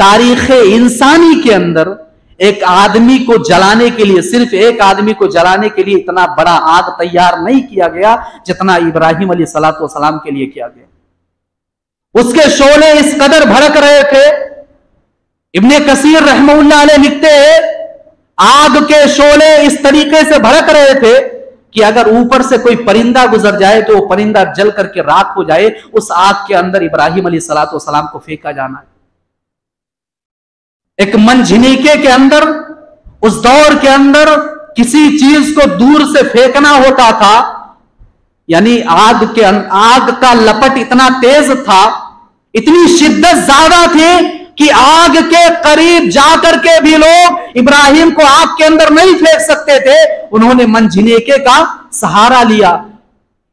तारीख इंसानी के अंदर एक आदमी को जलाने के लिए, सिर्फ एक आदमी को जलाने के लिए इतना बड़ा आग तैयार नहीं किया गया जितना इब्राहिम अलैहिस्सलाम के लिए किया गया। उसके शोले इस कदर भड़क रहे थे, इब्ने कसीर रहमतुल्लाह अलैह लिखते हैं आग के शोले इस तरीके से भड़क रहे थे कि अगर ऊपर से कोई परिंदा गुजर जाए तो वो परिंदा जल करके राख हो जाए। उस आग के अंदर इब्राहिम अलैहिस्सलाम को फेंका जाना है। एक मंझनीके के अंदर, उस दौर के अंदर किसी चीज को दूर से फेंकना होता था, यानी आग का लपट इतना तेज था, इतनी शिद्दत ज्यादा थी कि आग के करीब जाकर के भी लोग इब्राहिम को आग के अंदर नहीं फेंक सकते थे। उन्होंने मंझिनेके का सहारा लिया।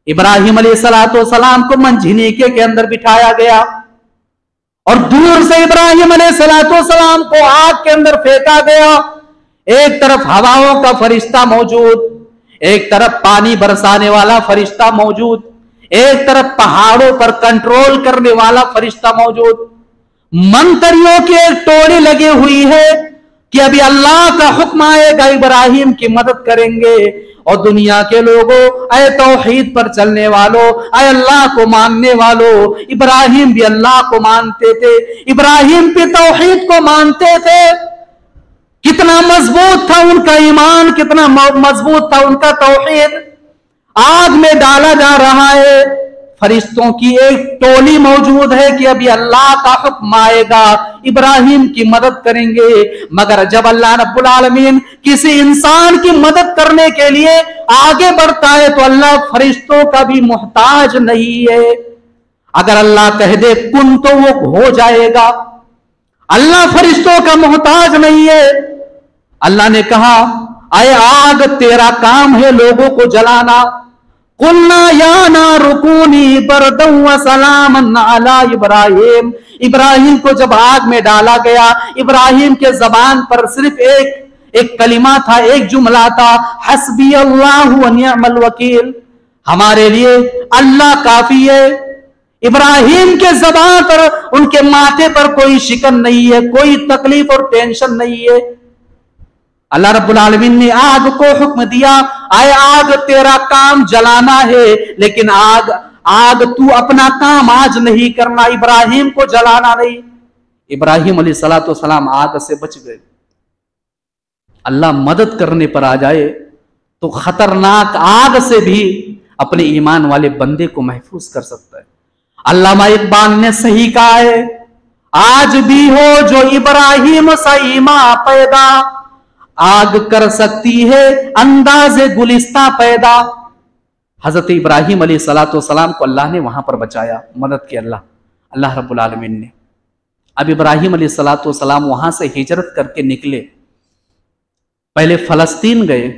इब्राहिम अलैहिस्सलाम को मंझिनेके के अंदर बिठाया गया और दूर से इब्राहिम अलैहिस्सलाम को आग के अंदर फेंका गया। एक तरफ हवाओं का फरिश्ता मौजूद, एक तरफ पानी बरसाने वाला फरिश्ता मौजूद, एक तरफ पहाड़ों पर कंट्रोल करने वाला फरिश्ता मौजूद। मंत्रियों की एक टोली लगी हुई है कि अभी अल्लाह का हुक्म आएगा, इब्राहिम की मदद करेंगे। और दुनिया के लोगों, अय तौहीद पर चलने वालों, अय अल्लाह को मानने वालों, इब्राहिम भी अल्लाह को मानते थे, इब्राहिम भी तौहीद को मानते थे। कितना मजबूत था उनका ईमान, कितना मजबूत था उनका तौहीद। आग में डाला जा रहा है, फरिश्तों की एक टोली मौजूद है कि अभी अल्लाह का हुक्म आएगा, इब्राहिम की मदद करेंगे। मगर जब अल्लाह रब्बुल आलमीन किसी इंसान की मदद करने के लिए आगे बढ़ता है तो अल्लाह फरिश्तों का भी मोहताज नहीं है। अगर अल्लाह कह दे कुन तो वो हो जाएगा। अल्लाह फरिश्तों का मोहताज नहीं है। अल्लाह ने कहा, आए आग तेरा काम है लोगों को जलाना। कुल्ना या नारुकूनी बरदन व सलामन अला इब्राहिम। इब्राहिम को जब आग में डाला गया, इब्राहिम के जबान पर सिर्फ एक कलिमा था, एक जुमला था, हस्बी अल्लाहु व निअमल वकील। हमारे लिए अल्लाह काफी है। इब्राहिम के जबान पर, उनके माथे पर कोई शिकन नहीं है, कोई तकलीफ और टेंशन नहीं है। अल्लाह रब्बुल आलमीन ने आग को हुक्म दिया, आए आग तेरा काम जलाना है, लेकिन आग तू अपना काम आज नहीं करना, इब्राहिम को जलाना नहीं। इब्राहिम अलैहिस्सलाम आग से बच गए। अल्लाह मदद करने पर आ जाए तो खतरनाक आग से भी अपने ईमान वाले बंदे को महफूज कर सकता है। अल्लामा इकबाल ने सही कहा है, आज भी हो जो इब्राहिम सा ईमान पैदा, आग कर सकती है अंदाज़े गुलिस्ता पैदा। हजरत इब्राहिम अलैहिस्सलाम को अल्लाह ने वहां पर बचाया, मदद की अल्लाह रब्बुल आलमीन ने। अब इब्राहिम अलैहिस्सलाम वहां से हिजरत करके निकले। पहले फलस्तीन गए,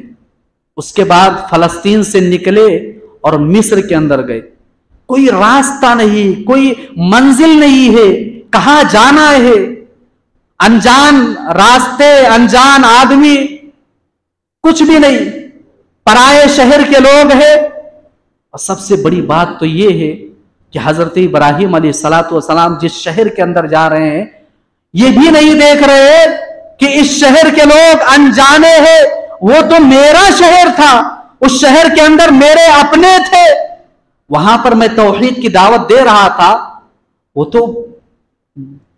उसके बाद फलस्तीन से निकले और मिस्र के अंदर गए। कोई रास्ता नहीं, कोई मंजिल नहीं है, कहां जाना है, अनजान रास्ते, अनजान आदमी, कुछ भी नहीं, पराये शहर के लोग हैं। और सबसे बड़ी बात तो यह है कि हजरत इब्राहिम अलैहिस्सलाम जिस शहर के अंदर जा रहे हैं, ये भी नहीं देख रहे कि इस शहर के लोग अनजाने हैं। वो तो मेरा शहर था, उस शहर के अंदर मेरे अपने थे, वहां पर मैं तौहीद की दावत दे रहा था। वो तो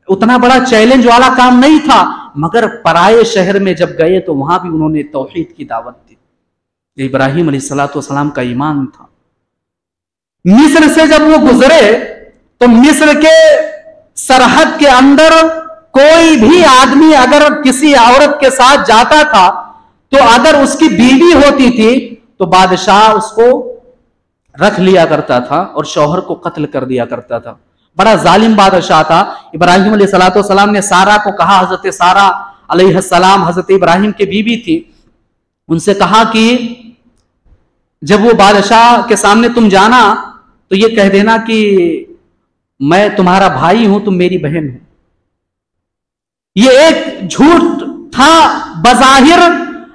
उतना बड़ा चैलेंज वाला काम नहीं था, मगर पराये शहर में जब गए तो वहां भी उन्होंने तौहीद की दावत दी। इब्राहिम अलैहिस्सलाम का ईमान था। मिस्र से जब वो गुजरे तो मिस्र के सरहद के अंदर कोई भी आदमी अगर किसी औरत के साथ जाता था तो अगर उसकी बीवी होती थी तो बादशाह उसको रख लिया करता था और शौहर को कत्ल कर दिया करता था। बड़ा जालिम बादशाह था। इब्राहिम अलैहिस्सलाम ने सारा को कहा, हजरत सारा अलैहिस्सलाम हजरत इब्राहिम की बीवी थी, उनसे कहा कि जब वो बादशाह के सामने तुम जाना तो ये कह देना कि मैं तुम्हारा भाई हूं, तुम मेरी बहन हो। ये एक झूठ था, बज़ाहिर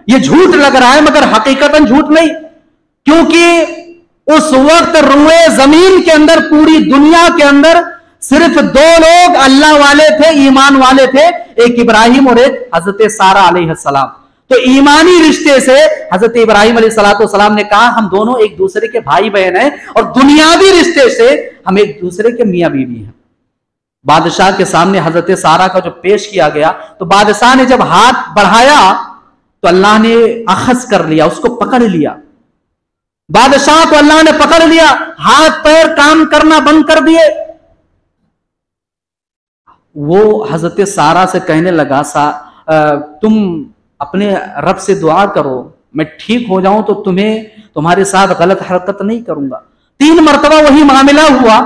ये झूठ लग रहा है मगर हकीकतन झूठ नहीं, क्योंकि उस वक्त रुए जमीन के अंदर, पूरी दुनिया के अंदर सिर्फ दो लोग अल्लाह वाले थे, ईमान वाले थे, एक इब्राहिम और एक हजरत सारा अलैहिस्सलाम। तो ईमानी रिश्ते से हजरत इब्राहिम अलैहिस्सलाम ने कहा हम दोनों एक दूसरे के भाई बहन हैं, और दुनियावी रिश्ते से हम एक दूसरे के मियां बीवी हैं। बादशाह के सामने हजरत सारा का जो पेश किया गया तो बादशाह ने जब हाथ बढ़ाया तो अल्लाह ने अखज कर लिया, उसको पकड़ लिया। बादशाह को अल्लाह ने पकड़ लिया, हाथ पैर काम करना बंद कर दिए। वो हजरत सारा से कहने लगा, तुम अपने रब से दुआ करो मैं ठीक हो जाऊं तो तुम्हारे साथ गलत हरकत नहीं करूंगा। 3 मरतबा वही मामला हुआ।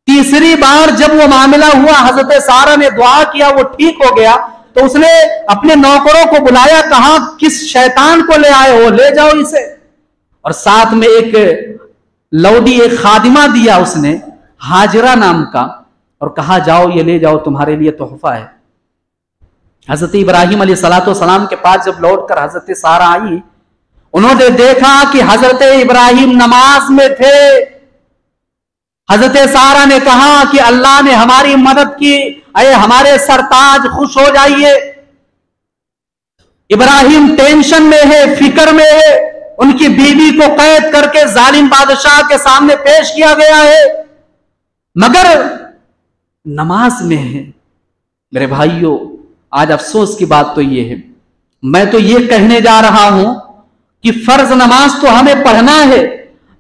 तीसरी बार जब वो मामला हुआ, हजरत सारा ने दुआ किया, वो ठीक हो गया, तो उसने अपने नौकरों को बुलाया, कहा किस शैतान को ले आए हो, ले जाओ इसे। और साथ में एक लौडी, एक खादिमा दिया उसने, हाजरा नाम का, और कहा जाओ ये ले जाओ, तुम्हारे लिए तोहफा है। हजरत इब्राहिम अलैहिस्सलाम के पास जब लौटकर हजरत सारा आई, उन्होंने देखा कि हजरत इब्राहिम नमाज में थे। हजरत सारा ने कहा कि अल्लाह ने हमारी मदद की, अरे हमारे सरताज खुश हो जाइए। इब्राहिम टेंशन में है, फिक्र में है, उनकी बीवी को कैद करके जालिम बादशाह के सामने पेश किया गया है, मगर नमाज में है। मेरे भाइयों, आज अफसोस की बात तो ये है, मैं तो ये कहने जा रहा हूं कि फर्ज नमाज तो हमें पढ़ना है,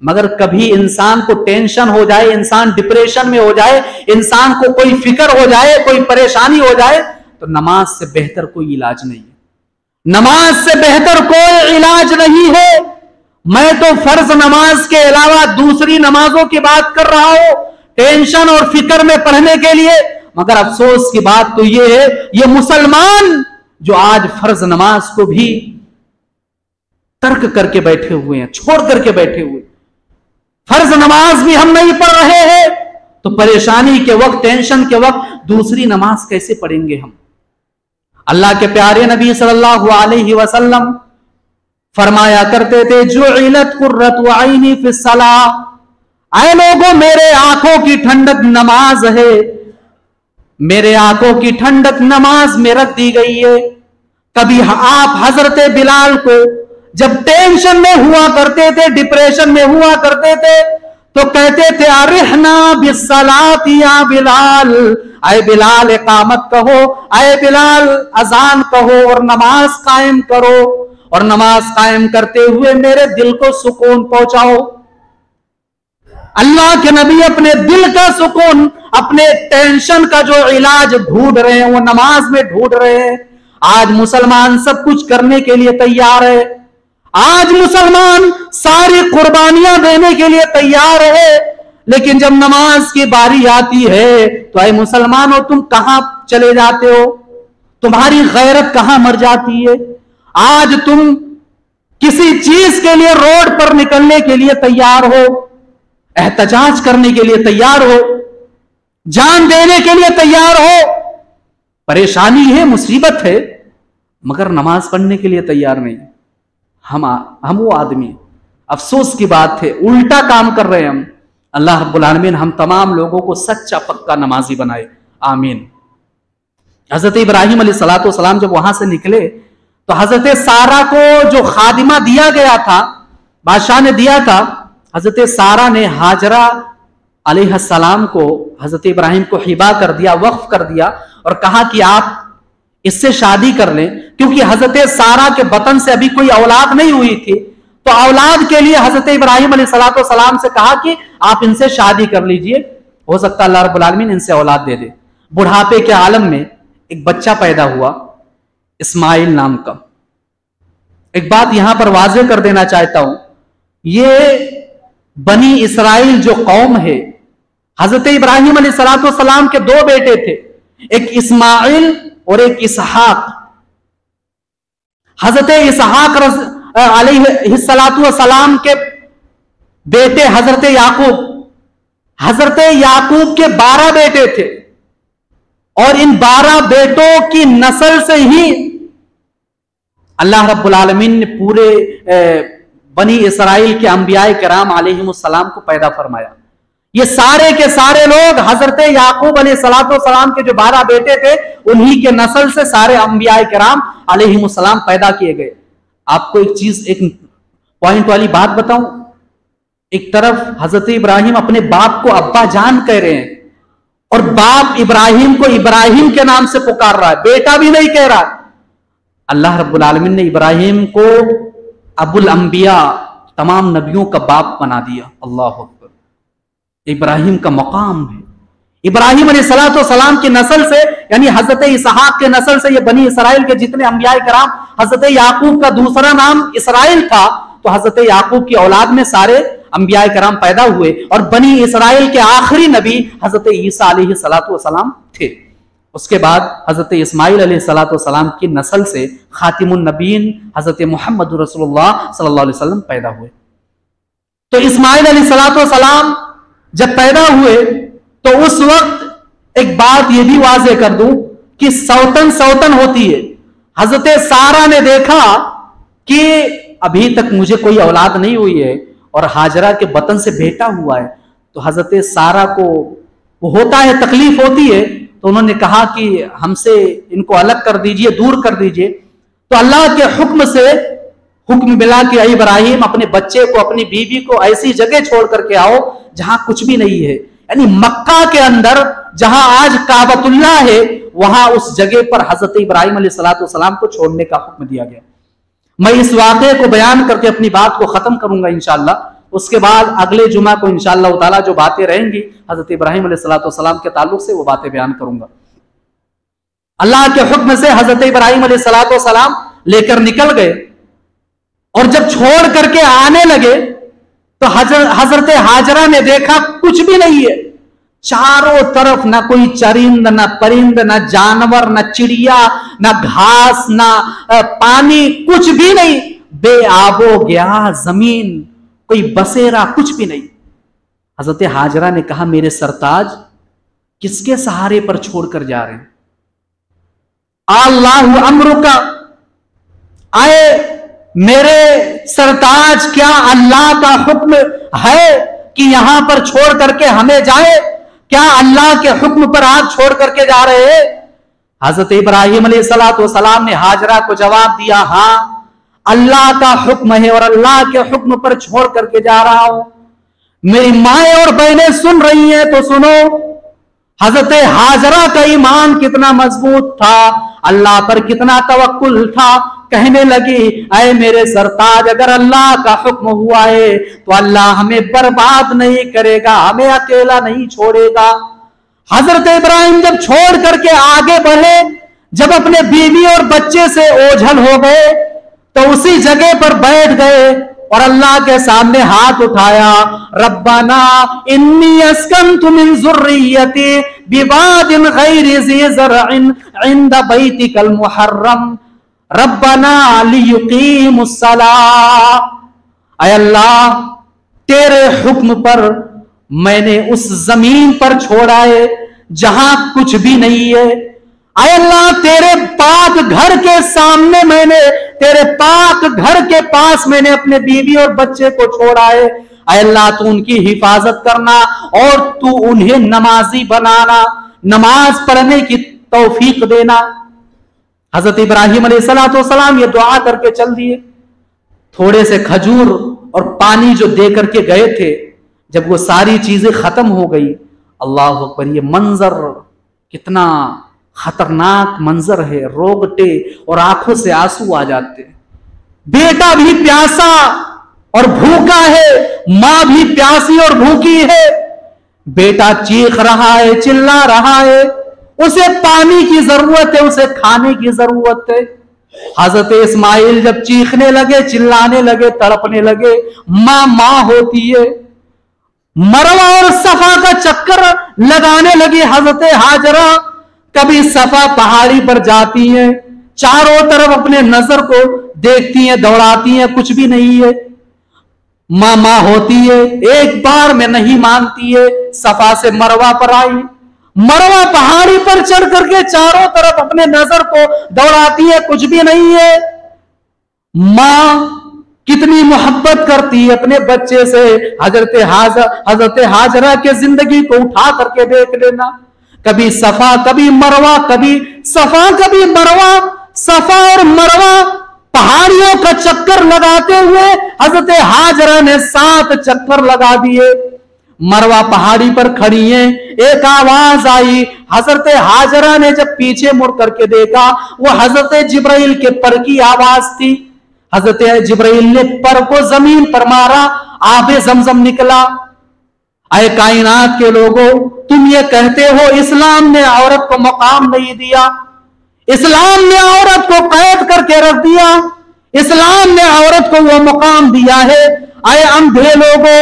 मगर कभी इंसान को टेंशन हो जाए, इंसान डिप्रेशन में हो जाए, इंसान को कोई फिक्र हो जाए, कोई परेशानी हो जाए, तो नमाज से बेहतर कोई इलाज नहीं है। नमाज से बेहतर कोई इलाज नहीं है। मैं तो फर्ज नमाज के अलावा दूसरी नमाजों की बात कर रहा हूं, टेंशन और फिक्र में पढ़ने के लिए। मगर अफसोस की बात तो यह है, ये मुसलमान जो आज फर्ज नमाज को भी तर्क करके बैठे हुए हैं, छोड़ करके बैठे हुए, फर्ज नमाज भी हम नहीं पढ़ रहे हैं, तो परेशानी के वक्त, टेंशन के वक्त दूसरी नमाज कैसे पढ़ेंगे हम। अल्लाह के प्यारे नबी सल्लल्लाहु अलैहि वसल्लम फरमाया करते थे, जुइलत कुर्रतु ऐनी फिस्सलाह, ऐ लोगों मेरे आंखों की ठंडक नमाज है, मेरे आंखों की ठंडक नमाज में रख दी गई है। कभी आप हजरत बिलाल को जब टेंशन में हुआ करते थे, डिप्रेशन में हुआ करते थे, तो कहते थे अरिहना बिस्सलात या बिलाल, आए बिलाल इकामत कहो, आए बिलाल अजान कहो और नमाज कायम करो, और नमाज कायम करते हुए मेरे दिल को सुकून पहुंचाओ। अल्लाह के नबी अपने दिल का सुकून, अपने टेंशन का जो इलाज ढूंढ रहे हैं, वो नमाज में ढूंढ रहे हैं। आज मुसलमान सब कुछ करने के लिए तैयार है, आज मुसलमान सारी कुर्बानियां देने के लिए तैयार है, लेकिन जब नमाज की बारी आती है तो ऐ मुसलमानों, तुम कहां चले जाते हो, तुम्हारी गैरत कहां मर जाती है। आज तुम किसी चीज के लिए रोड पर निकलने के लिए तैयार हो, एहतजाज करने के लिए तैयार हो, जान देने के लिए तैयार हो, परेशानी है, मुसीबत है, मगर नमाज पढ़ने के लिए तैयार नहीं। हम वो आदमी, अफसोस की बात है, उल्टा काम कर रहे हैं हम। अल्लाह रब्बुल आलमीन हम तमाम लोगों को सच्चा पक्का नमाजी बनाए, आमीन। हजरत इब्राहिम अलैहिस्सलाम जब वहां से निकले तो हजरत सारा को जो खादिमा दिया गया था, बादशाह ने दिया था, हजरत सारा ने हाजरा अलैहिस्सलाम को हजरत इब्राहिम को हिबा कर दिया, वक्फ कर दिया, और कहा कि आप इससे शादी कर लें, क्योंकि हजरत सारा के बतन से अभी कोई औलाद नहीं हुई थी, तो औलाद के लिए हजरत इब्राहिम अलैहिस्सलाम से कहा कि आप इनसे शादी कर लीजिए, हो सकता है अल्लाह रब्बुल आलमीन इनसे औलाद दे दे। बुढ़ापे के आलम में एक बच्चा पैदा हुआ, इस्माइल नाम का। एक बात यहां पर वाज़ेह कर देना चाहता हूं, ये बनी इसराइल जो कौम है, हजरत इब्राहिम अलैहिस्सलाम के 2 बेटे थे, एक इस्माइल और एक इसहाक। हजरत इसहाक अलैहिस्सलाम के बेटे हजरत याकूब, हजरत याकूब के 12 बेटे थे, और इन 12 बेटों की नस्ल से ही अल्लाह रब्बुल आलमीन ने पूरे बनी इसराइल के अंबियाए किराम अलैहिमुस्सलाम को पैदा फरमाया। ये सारे के सारे लोग हजरत याकूब अलैहिस्सलाम के जो 12 बेटे थे, उन्हीं के नस्ल से सारे अंबियाए किराम अलैहिमुस्सलाम पैदा किए गए। आपको एक चीज, एक पॉइंट वाली बात बताऊं, एक तरफ हजरत इब्राहिम अपने बाप को अब्बा जान कह रहे हैं, और बाप इब्राहिम को इब्राहिम के नाम से पुकार रहा है, बेटा भी नहीं कह रहा। अल्लाह रब्बुल आलमीन ने इब्राहिम को अबुल अंबिया, तमाम नबियों का बाप बना दिया। अल्लाह अकबर। इब्राहिम का मकाम है। इब्राहिम अलैहिस्सलाम की नस्ल से, यानी हजरत इसहाक के नस्ल से, ये बनी इसराइल के जितने अंबियाए किराम हजरत याकूब का दूसरा नाम इसराइल था, तो हजरत याकूब की औलाद में सारे अंबिया कराम पैदा हुए और बनी इसराइल के आखिरी नबी हजरत ईसा अलैहिस्सलातु वस्सलाम थे। उसके बाद हजरत इस्माइल अलैहिस्सलातु वस्सलाम की नस्ल से खातिमुन नबीन हजरत मोहम्मद रसूलुल्लाह सल्लल्लाहु अलैहि वसल्लम पैदा हुए। तो इस्माइल अलैहिस्सलातु वस्सलाम जब पैदा हुए तो उस वक्त एक बात यह भी वाज़ेह कर दूं कि सौतन सौतन होती है। हजरत सारा ने देखा कि अभी तक मुझे कोई औलाद नहीं हुई है और हाजरा के बतन से बेटा हुआ है, तो हजरत सारा को वो होता है, तकलीफ होती है, तो उन्होंने कहा कि हमसे इनको अलग कर दीजिए, दूर कर दीजिए। तो अल्लाह के हुक्म से हुक्म मिला कि ऐ इब्राहिम अपने बच्चे को, अपनी बीवी को ऐसी जगह छोड़ करके आओ जहां कुछ भी नहीं है, यानी मक्का के अंदर जहां आज काबतुल्ला है वहां उस जगह पर हजरत इब्राहिम अलैहिस्सलाम को छोड़ने का हुक्म दिया गया। मैं इस वाक़े को बयान करके अपनी बात को खत्म करूंगा इंशाअल्लाह। उसके बाद अगले जुमा को इंशाअल्लाह ताला जो बातें रहेंगी हजरत इब्राहिम अलैहिस्सलाम के ताल्लुक से वो बातें बयान करूंगा। अल्लाह के हुक्म से हजरत इब्राहिम अलैहिस्सलाम लेकर निकल गए और जब छोड़ करके आने लगे तो हजरत हाजरा ने देखा कुछ भी नहीं है, चारों तरफ ना कोई चरिंद, ना परिंद, ना जानवर, ना चिड़िया, ना घास, ना पानी, कुछ भी नहीं, बेआबो गया जमीन, कोई बसेरा, कुछ भी नहीं। हजरत हाजरा ने कहा मेरे सरताज किसके सहारे पर छोड़कर जा रहे हैं? अल्लाहु अमरुका, आए मेरे सरताज क्या अल्लाह का हुक्म है कि यहां पर छोड़ करके हमें जाए? क्या अल्लाह के हुक्म पर आप छोड़ करके जा रहे हैं? हजरत इब्राहिम अलैहिस्सलाम ने हाजरा को जवाब दिया, हाँ अल्लाह का हुक्म है और अल्लाह के हुक्म पर छोड़ करके जा रहा हूं। मेरी माएं और बहनें सुन रही हैं तो सुनो, हजरत हाजरा का ईमान कितना मजबूत था, अल्लाह पर कितना तवक्कुल था। कहने लगी ऐ मेरे सरताज अगर अल्लाह का हुक्म हुआ है तो अल्लाह हमें बर्बाद नहीं करेगा, हमें अकेला नहीं छोड़ेगा। हजरत इब्राहिम जब छोड़ करके आगे बढ़े, जब अपने बीवी और बच्चे से ओझल हो गए तो उसी जगह पर बैठ गए और अल्लाह के सामने हाथ उठाया, रब्बाना इन्नी अस्कंतु मिन ज़ुर्रिय्यती बिवादिन गैरि ज़ी ज़रअन इंद बैतिकल मुहर्रम रब्बाना लियुकीमुस्सलाह। ऐ अल्लाह तेरे हुक्म पर मैंने उस जमीन पर छोड़ा है जहां कुछ भी नहीं है। ऐ अल्लाह तेरे पाक घर के सामने मैंने, तेरे पाक घर के पास मैंने अपने बीवी और बच्चे को छोड़ा है। ऐ अल्लाह तू उनकी हिफाजत करना और तू उन्हें नमाजी बनाना, नमाज पढ़ने की तौफीक देना। हजरत इब्राहिम अलैहिस्सलाम ये दुआ करके चल दिए। थोड़े से खजूर और पानी जो दे करके गए थे, जब वो सारी चीजें खत्म हो गई, अल्लाह अकबर, ये मंजर कितना खतरनाक मंजर है, रोगटे और आंखों से आंसू आ जाते हैं। बेटा भी प्यासा और भूखा है, मां भी प्यासी और भूखी है। बेटा चीख रहा है, चिल्ला रहा है, उसे पानी की जरूरत है, उसे खाने की जरूरत है। हजरत इस्माइल जब चीखने लगे, चिल्लाने लगे, तड़पने लगे, मां होती है, मरवा और सफा का चक्कर लगाने लगी हजरत हाजरा। कभी सफा पहाड़ी पर जाती हैं, चारों तरफ अपने नजर को देखती हैं, दौड़ाती हैं, कुछ भी नहीं है। मां होती है, एक बार में नहीं मानती है, सफा से मरवा पर आई, मरवा पहाड़ी पर चढ़ करके चारों तरफ अपने नजर को दौड़ाती है, कुछ भी नहीं है। मां कितनी मोहब्बत करती है अपने बच्चे से। हजरत हाजरा के जिंदगी को उठा करके देख लेना, कभी सफा कभी मरवा, कभी सफा कभी मरवा, सफा और मरवा पहाड़ियों का चक्कर लगाते हुए हजरत हाजरा ने 7 चक्कर लगा दिए। मरवा पहाड़ी पर खड़ी है, एक आवाज आई। हजरत हाजरा ने जब पीछे मुड़ करके देखा, वो हजरत जिब्राइल के पर की आवाज थी। हजरत जिब्राइल ने पर को जमीन पर मारा, आबे जमजम निकला। आए कायनात के लोगों, तुम ये कहते हो इस्लाम ने औरत को मकाम नहीं दिया, इस्लाम ने औरत को कैद करके रख दिया। इस्लाम ने औरत को वो मुकाम दिया है। आए अंधे लोगों,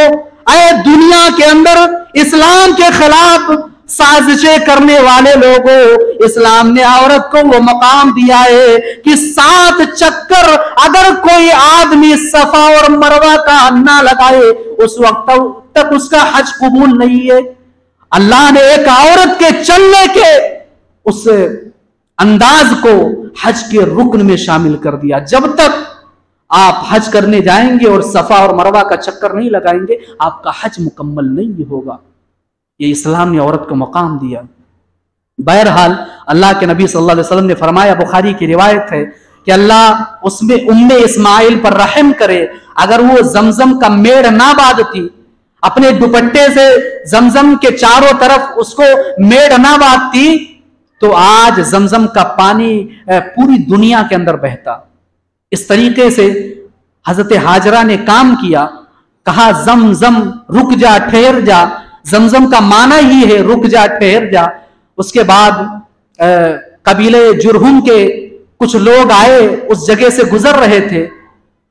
आए दुनिया के अंदर इस्लाम के खिलाफ साजिशें करने वाले लोगों, इस्लाम ने औरत को वो मकाम दिया है कि 7 चक्कर अगर कोई आदमी सफा और मरवा का ना लगाए उस वक्त तक उसका हज कबूल नहीं है। अल्लाह ने एक औरत के चलने के उस अंदाज को हज के रुकन में शामिल कर दिया। जब तक आप हज करने जाएंगे और सफा और मरवा का चक्कर नहीं लगाएंगे, आपका हज मुकम्मल नहीं होगा। ये इस्लाम ने औरत को मकाम दिया। बहरहाल अल्लाह के नबी सल्लल्लाहु अलैहि वसल्लम ने फरमाया, बुखारी की रिवायत है कि अल्लाह उसमें उम्मे इस्माइल पर रहम करे, अगर वो जमजम का मेड़ ना बांधती, अपने दुपट्टे से जमजम के चारों तरफ उसको मेड़ ना बांधती, तो आज जमजम का पानी पूरी दुनिया के अंदर बहता। इस तरीके से हजरत हाजरा ने काम किया, कहा जमजम रुक जा, ठहर जा। जमजम का माना ही है रुक जा, ठहर जा। उसके बाद कबीले जुरहुम के कुछ लोग आए, उस जगह से गुजर रहे थे।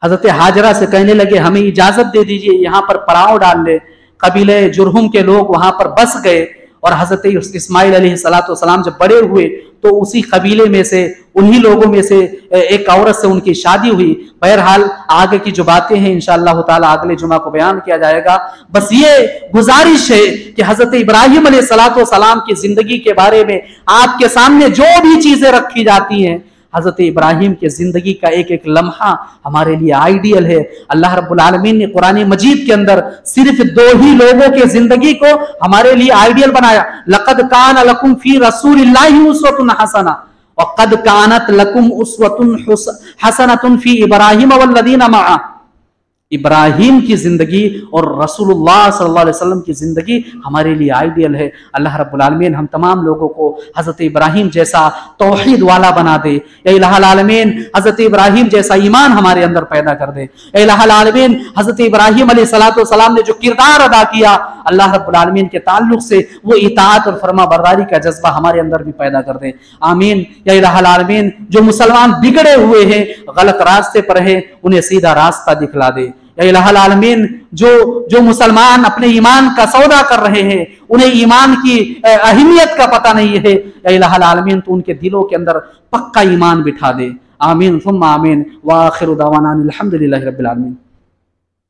हजरत हाजरा से कहने लगे, हमें इजाजत दे दीजिए, यहां पर पड़ाव डाल ले। कबीले जुरहुम के लोग वहां पर बस गए और हजरत इस्माइल अलैहिस्सलाम जब बड़े हुए तो उसी कबीले में से, उन्हीं लोगों में से एक औरत से उनकी शादी हुई। बहरहाल आगे की जो बातें हैं इंशाअल्लाह ताला अगले जुमा को बयान किया जाएगा। बस ये गुजारिश है कि हजरत इब्राहिम अलैहिस्सलाम की जिंदगी के बारे में आपके सामने जो भी चीजें रखी जाती हैं, हजरत इब्राहिम की जिंदगी का एक एक लम्हा हमारे लिए आइडियल है। अल्लाह रब्बुल आलमीन ने कुरान मजीद के अंदर सिर्फ 2 ही लोगों की जिंदगी को हमारे लिए आइडियल बनाया। लक़द कान लकुम फी रसूलिल्लाहि उस्वतुन हसना व क़द कानत लकुम उस्वतुन हसनतुन फी इब्राहिम वल्लज़ीना मअ। इब्राहिम की जिंदगी और रसूलुल्लाह सल्लल्लाहु अलैहि वसल्लम की जिंदगी हमारे लिए आइडियल है। अल्लाह रब्बुल आलमीन हम तमाम लोगों को हजरत इब्राहिम जैसा तौहीद वाला बना दे। या इलाहुल आलमीन हजरत इब्राहिम जैसा ईमान हमारे अंदर पैदा कर दे। या इलाहुल आलमीन हजरत इब्राहिम अलैहिस्सलाम ने जो किरदार अदा किया, अल्लाह रब्बुल आलमीन के ताल्लुक से वो इताअत और फरमा बरदारी का जज्बा हमारे अंदर भी पैदा कर दे। आमीन। या इलाहुल आलमीन जो मुसलमान बिगड़े हुए हैं, गलत रास्ते पर हैं, उन्हें सीधा रास्ता दिखला दे। या इलाहुल आलमीन जो मुसलमान अपने ईमान का सौदा कर रहे हैं, उन्हें ईमान की अहमियत का पता नहीं है, या इलाहुल आलमीन तो उनके दिलों के अंदर पक्का ईमान बिठा दे। आमीन सुम्मा आमीन। व आखिरु दावाना अनिल हम्दुलिल्लाहि रब्बिल आलमीन।